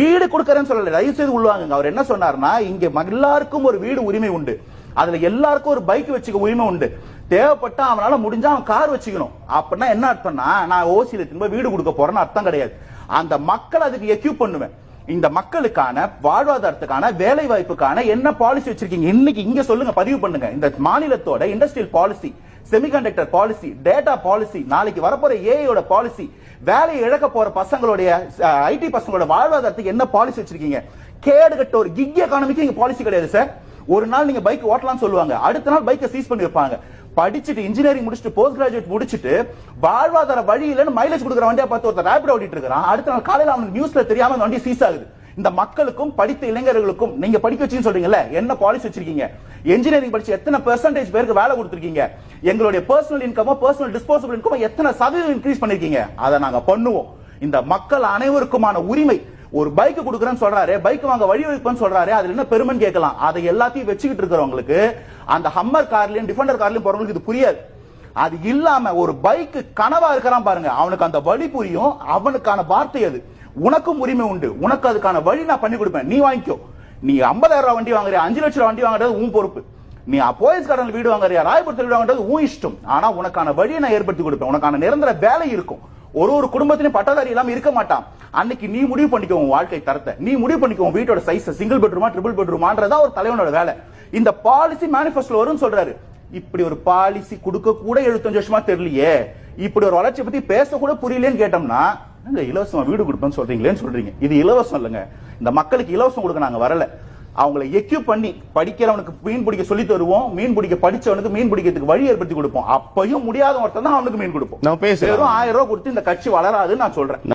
வீடு கொடுக்கறேன்னு சொல்லல, தயவு செய்து உள்ளாங்க. அவர் என்ன சொன்னார்னா, இங்க எல்லாருக்கும் ஒரு வீடு உரிமை உண்டு, அதுல எல்லாருக்கும் ஒரு பைக் வச்சுக்க உரிமை உண்டு, தேவைப்பட்டா அவனால முடிஞ்சா அவன் கார் வச்சுக்கணும். அப்படின்னா என்ன அர்த்தம்னா, நான் ஓசியில திரும்ப வீடு கொடுக்க போறேன்னு அர்த்தம் கிடையாது. அந்த மக்கள் அதுக்கு எக்யூப் பண்ணுவேன். இந்த மக்களுக்கான வாழ்வாதாரத்துக்கான வேலை வாய்ப்புக்கான என்ன பாலிசி வச்சிருக்கீங்க இன்னைக்கு இங்க சொல்லுங்க, பதிவு பண்ணுங்க. இந்த மாநிலத்தோட industrial policy, semiconductor policy, data policy, நாளைக்கு வரப்போற ஏஐயோட பாலிசி, வேலையை இழக்க போற பசங்களுடைய ஐடி பசங்களோட வாழ்வாதாரத்துக்கு என்ன பாலிசி வச்சிருக்கீங்க? கேடு கட்ட ஒரு கிக் எக்கானமிக்கு இங்க பாலிசி கிடையாது சார். ஒரு நாள் நீங்க பைக் ஓட்டலாம்னு சொல்லுவாங்க, அடுத்த நாள் பைக்கை சீஸ் பண்ணி வைப்பாங்க. படிச்சுட்டு இன்ஜினியரிங் முடிச்சுட்டு போஸ்ட் கிராஜுவேட் முடிச்சுட்டு வாழ்வாதார வழி இல்லன்னு மைலேஜ் கொடுக்குற வண்டியா பார்த்து ஒருத்தர் ரேபிட் ஓட்டிட்டு இருக்கான், அடுத்த நாள் காலையில அவனுக்கு நியூஸ்ல தெரியாம அந்த வண்டி சீஸ் ஆகுது. இந்த மக்களுக்கும் படித்த இளைஞர்களுக்கும் நீங்க படிக்க வச்சுன்னு சொல்றீங்கல்ல, என்ன பாலிசி வச்சிருக்கீங்க? இன்ஜினியரிங் படிச்சு எத்தனை பெர்சன்டேஜ் பேருக்கு வேலை கொடுத்துருக்கீங்க? எங்களுடைய personal income, personal disposable income எத்தனை சதவீதம் இன்க்ரீஸ் பண்ணிருக்கீங்க? அதை நாங்க பண்ணுவோம். இந்த மக்கள் அனைவருக்குமான உரிமை. ஒரு பைக் கொடுக்குறேன்னு சொல்றாரு, பைக் வாங்க வழி வைப்பேன்னு சொல்றாரு, அதுல என்ன பெருமைன்னு கேட்கலாம். அதை எல்லாத்தையும் வச்சுக்கிட்டு இருக்கிறவங்களுக்கு, அந்த ஹம்மர் கார்லயும் டிஃபெண்டர் கார்லயும் போறவங்களுக்கு இது புரியாது. அது இல்லாம ஒரு பைக் கனவா இருக்கிறான் பாருங்க, அவனுக்கு அந்த வழி புரியும், அவனுக்கான வார்த்தை அது. உனக்கும் உரிமை உண்டு, உனக்கு அதுக்கான வழி நான் பண்ணி கொடுப்பேன், நீ வாங்கிக்கோ. நீ 50,000 ரூபாய் வண்டி வாங்குறியா, 5 லட்சம் வண்டி வாங்குறது உன் பொறுப்பு. நீ போயஸ் கார்டன்ல வீடு வாங்குறியா, ராயபுரத்தில் வீடு வாங்குறது உன் இஷ்டம். ஆனா உனக்கான வழியை நான் ஏற்படுத்தி கொடுப்பேன், உனக்கான நிரந்தர வேலை இருக்கும். ஒரு குடும்பத்திலும் பட்டதாரி இல்லாம இருக்க மாட்டான். அன்னைக்கு நீ முடிவு பண்ணிக்கோ உன் வாழ்க்கை தரத்தை, நீ முடிவு பண்ணிக்கோ வீட்டோட சைஸ், சிங்கிள் பெட்ரூமா ட்ரிபிள் பெட்ரூமான்றதா ஒரு தலைவனோட வேலை. இந்த பாலிசி மேனிஃபெஸ்டோல வரும்னு சொல்றாரு. இப்படி ஒரு பாலிசி கொடுக்க கூட 75 வருஷமா தெரியலையே, இப்படி ஒரு வளர்ச்சி பத்தி பேச கூட புரியலன்னு கேட்டோம்னா, இலவசமா வீடு கொடுப்பேன்னு சொல்றீங்களேன்னு சொல்றீங்க. இது இலவசம் இல்லைங்க, இந்த மக்களுக்கு இலவசம் கொடுக்க நாங்க வரல. அவங்களை எக்யூப் பண்ணி படிக்கிறவனுக்கு மீன் பிடிக்க சொல்லி தருவோம், மீன் பிடிக்க படிச்சவனுக்கு மீன் பிடிக்கிறதுக்கு வழி ஏற்படுத்தி கொடுப்போம். அப்பயும் முடியாத ஒருத்தன் தான் அவனுக்கு மீன் கொடுப்போம். 1000 ரூபாய் கொடுத்து இந்த கட்சி வளராதுன்னு நான் சொல்றேன்.